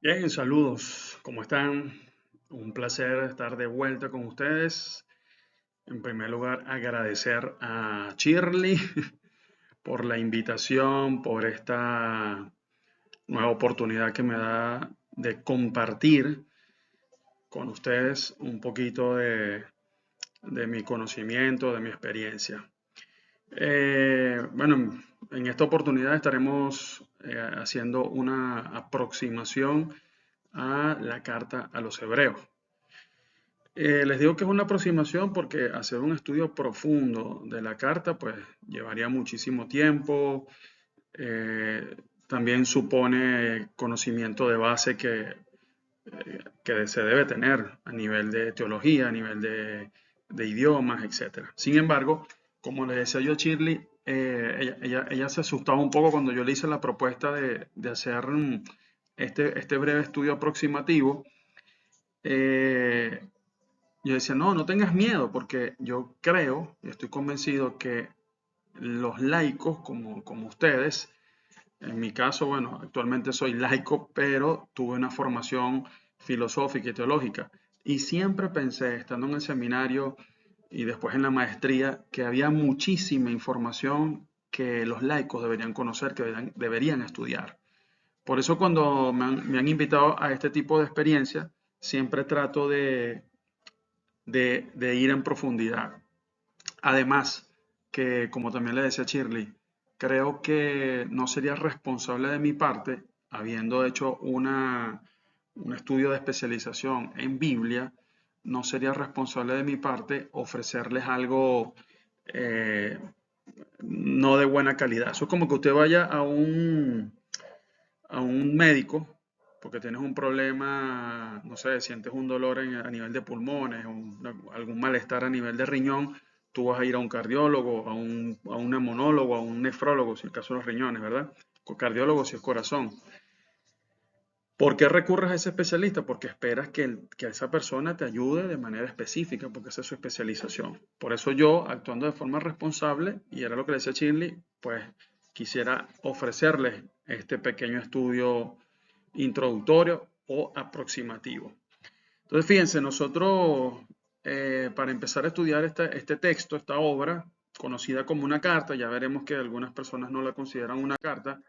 Bien, saludos, ¿cómo están? Un placer estar de vuelta con ustedes. En primer lugar, agradecer a Shirley por la invitación, por esta nueva oportunidad que me da de compartir con ustedes un poquito de mi conocimiento, de mi experiencia. Bueno, en esta oportunidad estaremos haciendo una aproximación a la carta a los hebreos. Les digo que es una aproximación porque hacer un estudio profundo de la carta pues llevaría muchísimo tiempo. eh, También supone conocimiento de base que se debe tener a nivel de teología, a nivel de idiomas, etcétera. Sin embargo, como le decía yo a Shirley, ella se asustaba un poco cuando yo le hice la propuesta de hacer este breve estudio aproximativo. Eh, yo decía, no, no tengas miedo, porque yo creo y estoy convencido que los laicos como ustedes, en mi caso, bueno, actualmente soy laico, pero tuve una formación filosófica y teológica. Y siempre pensé, estando en el seminario y después en la maestría, que había muchísima información que los laicos deberían conocer, que deberían estudiar. Por eso cuando me han invitado a este tipo de experiencia, siempre trato de ir en profundidad. Además, que como también le decía Shirley, creo que no sería responsable de mi parte, habiendo hecho un estudio de especialización en Biblia, no sería responsable de mi parte ofrecerles algo eh, no de buena calidad. Eso es como que usted vaya a un médico porque tienes un problema, no sé, sientes un dolor a nivel de pulmones, algún malestar a nivel de riñón, tú vas a ir a un cardiólogo, a un neumonólogo, a un nefrólogo, si el caso de los riñones, ¿verdad? Cardiólogo si es corazón. ¿Por qué recurres a ese especialista? Porque esperas que esa persona te ayude de manera específica, porque esa es su especialización. Por eso yo, actuando de forma responsable, y era lo que le decía Shirley, pues quisiera ofrecerles este pequeño estudio introductorio o aproximativo. Entonces, fíjense, nosotros, para empezar a estudiar este texto, esta obra, conocida como una carta, ya veremos que algunas personas no la consideran una carta,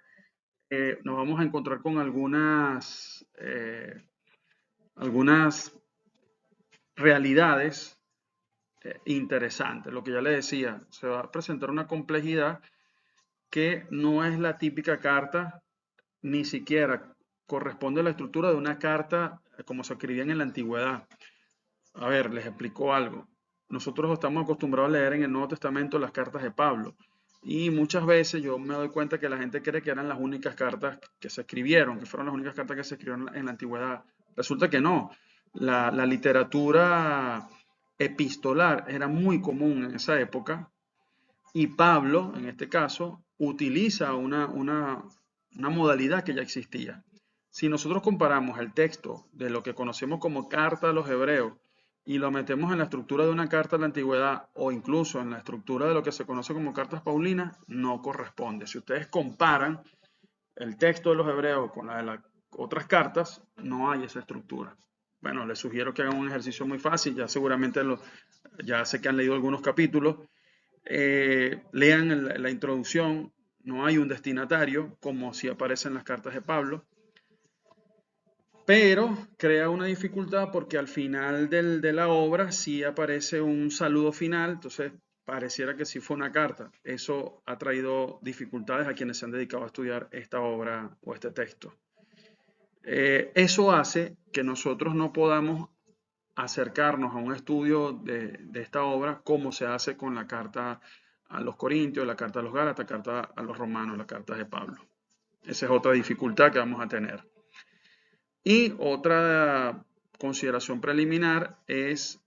nos vamos a encontrar con algunas realidades interesantes. Lo que ya le decía, se va a presentar una complejidad que no es la típica carta, ni siquiera corresponde a la estructura de una carta como se escribían en la antigüedad. A ver, les explico algo. Nosotros estamos acostumbrados a leer en el Nuevo Testamento las cartas de Pablo. Y muchas veces yo me doy cuenta que la gente cree que eran las únicas cartas que se escribieron, que fueron las únicas cartas que se escribieron en la antigüedad. Resulta que no. La literatura epistolar era muy común en esa época y Pablo, en este caso, utiliza una modalidad que ya existía. Si nosotros comparamos el texto de lo que conocemos como carta a los hebreos y lo metemos en la estructura de una carta de la antigüedad o incluso en la estructura de lo que se conoce como cartas paulinas, no corresponde. Si ustedes comparan el texto de los hebreos con la de las otras cartas, no hay esa estructura. Bueno, les sugiero que hagan un ejercicio muy fácil, ya seguramente ya sé que han leído algunos capítulos, lean la introducción, no hay un destinatario como si aparece en las cartas de Pablo, pero crea una dificultad porque al final de la obra sí aparece un saludo final, entonces pareciera que sí fue una carta. Eso ha traído dificultades a quienes se han dedicado a estudiar esta obra o este texto. Eso hace que nosotros no podamos acercarnos a un estudio de esta obra como se hace con la carta a los Corintios, la carta a los Gálatas, la carta a los Romanos, la carta de Pablo. Esa es otra dificultad que vamos a tener. Y otra consideración preliminar es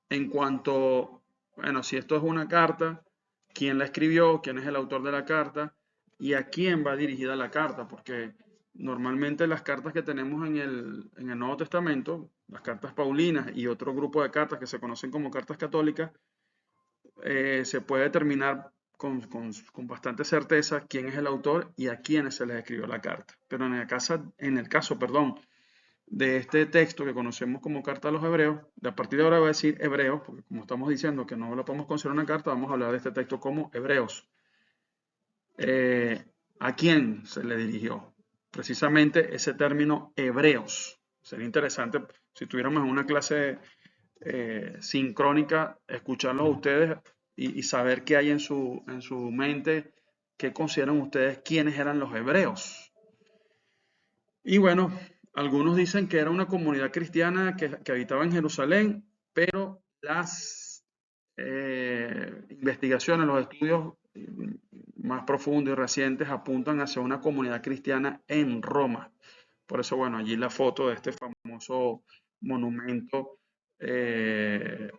en cuanto, bueno, si esto es una carta, quién la escribió, quién es el autor de la carta y a quién va dirigida la carta, porque normalmente las cartas que tenemos en el Nuevo Testamento, las cartas paulinas y otro grupo de cartas que se conocen como cartas católicas, se puede determinar con bastante certeza quién es el autor y a quiénes se les escribió la carta. Pero en el caso, perdón, de este texto que conocemos como Carta a los Hebreos, de a partir de ahora voy a decir Hebreos, porque como estamos diciendo que no lo podemos considerar una carta, vamos a hablar de este texto como Hebreos. ¿A quién se le dirigió? Precisamente ese término Hebreos. Sería interesante si tuviéramos una clase sincrónica, escucharlos a ustedes y saber qué hay en su mente, qué consideran ustedes quiénes eran los hebreos. Y bueno, algunos dicen que era una comunidad cristiana que habitaba en Jerusalén, pero las investigaciones, los estudios más profundos y recientes apuntan hacia una comunidad cristiana en Roma. Por eso, bueno, allí la foto de este famoso monumento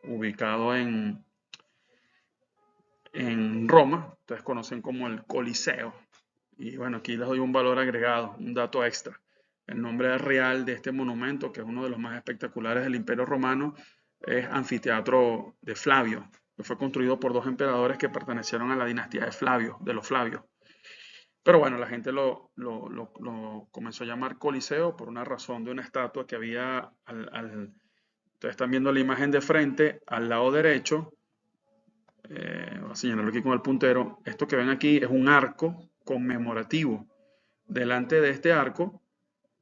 ubicado en Roma, ustedes conocen como el Coliseo. Y bueno, aquí les doy un valor agregado, un dato extra. El nombre real de este monumento, que es uno de los más espectaculares del Imperio Romano, es Anfiteatro de Flavio, que fue construido por dos emperadores que pertenecieron a la dinastía de Flavio, de los Flavios. Pero bueno, la gente lo comenzó a llamar Coliseo por una razón de una estatua que había ustedes están viendo la imagen de frente, al lado derecho, voy a señalarlo aquí con el puntero, esto que ven aquí es un arco conmemorativo. Delante de este arco,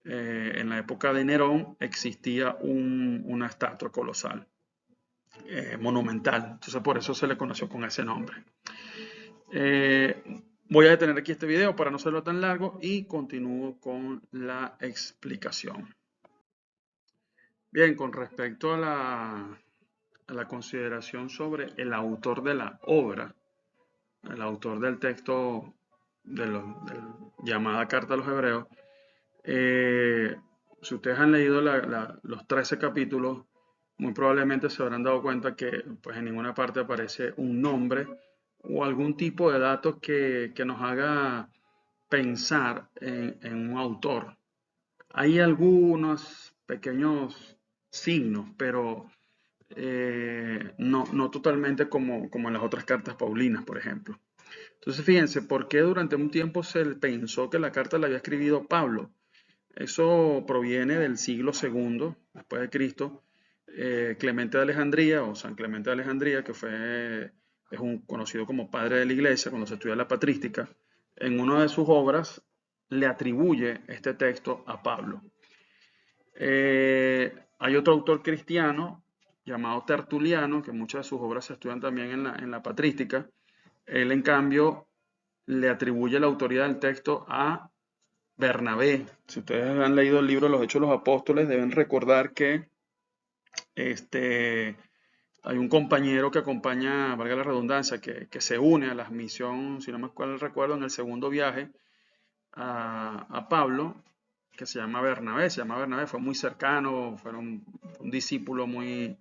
en la época de Nerón, existía una estatua colosal, monumental. Entonces por eso se le conoció con ese nombre. Voy a detener aquí este video para no hacerlo tan largo y continúo con la explicación. Bien, con respecto a la consideración sobre el autor de la obra, el autor del texto llamada Carta a los Hebreos, si ustedes han leído los 13 capítulos, muy probablemente se habrán dado cuenta que pues, en ninguna parte aparece un nombre o algún tipo de dato que nos haga pensar en un autor. Hay algunos pequeños signos, pero no totalmente como en las otras cartas paulinas, por ejemplo. Entonces, fíjense, ¿por qué durante un tiempo se pensó que la carta la había escrito Pablo? Eso proviene del siglo II después de Cristo. Clemente de Alejandría o San Clemente de Alejandría, que es conocido como padre de la iglesia cuando se estudia la patrística, en una de sus obras le atribuye este texto a Pablo. Hay otro autor cristiano llamado Tertuliano, que muchas de sus obras se estudian también en la patrística. Él, en cambio, le atribuye la autoría del texto a Bernabé. Si ustedes han leído el libro Los Hechos de los Apóstoles, deben recordar que hay un compañero que acompaña, valga la redundancia, que se une a la misión, si no me recuerdo, en el segundo viaje a Pablo, que se llama Bernabé, fue muy cercano, fue un discípulo muy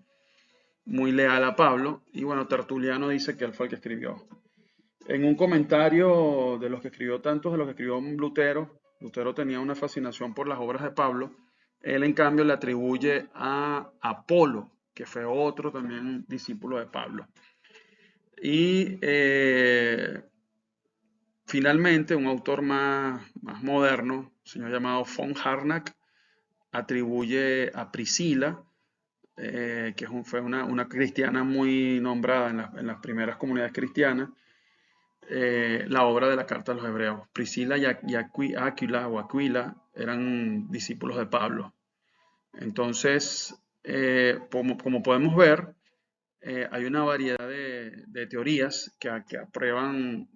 leal a Pablo, y bueno, Tertuliano dice que él fue el que escribió. En un comentario de los que escribió, tantos de los que escribió Lutero tenía una fascinación por las obras de Pablo, él en cambio le atribuye a Apolo, que fue otro también discípulo de Pablo. Y finalmente, un autor más moderno, un señor llamado von Harnack, atribuye a Priscila, que fue una cristiana muy nombrada en las primeras comunidades cristianas, la obra de la Carta a los Hebreos. Priscila y Aquila eran discípulos de Pablo. Entonces, como podemos ver, hay una variedad de teorías que aprueban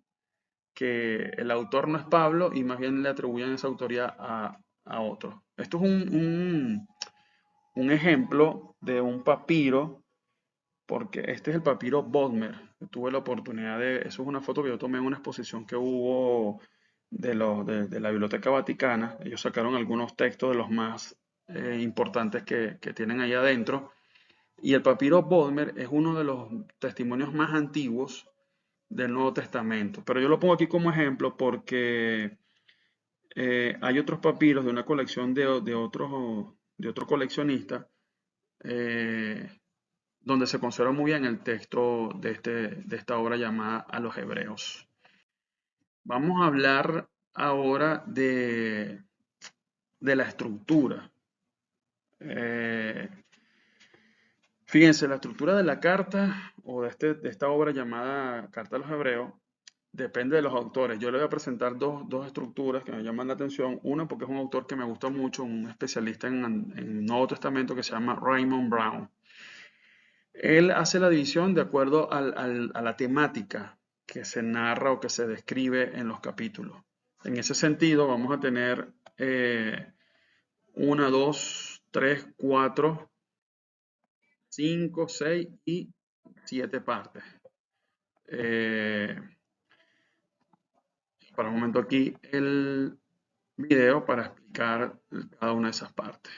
que el autor no es Pablo y más bien le atribuyen esa autoría a otro. Esto es un ejemplo de un papiro, porque este es el papiro Bodmer. Tuve la oportunidad eso es una foto que yo tomé en una exposición que hubo de la Biblioteca Vaticana. Ellos sacaron algunos textos de los más importantes que tienen ahí adentro. Y el papiro Bodmer es uno de los testimonios más antiguos del Nuevo Testamento. Pero yo lo pongo aquí como ejemplo porque hay otros papiros de una colección de otro coleccionista, donde se conserva muy bien el texto de esta obra llamada A los Hebreos. Vamos a hablar ahora de la estructura. Eh, Fíjense, la estructura de la carta o de esta obra llamada Carta a los Hebreos depende de los autores. Yo le voy a presentar dos estructuras que me llaman la atención. Una porque es un autor que me gusta mucho, un especialista en Nuevo Testamento que se llama Raymond Brown. Él hace la división de acuerdo a la temática que se narra o que se describe en los capítulos. En ese sentido, vamos a tener 1, 2, 3, 4, 5, 6 y 7 partes. Para un momento aquí el video para explicar cada una de esas partes.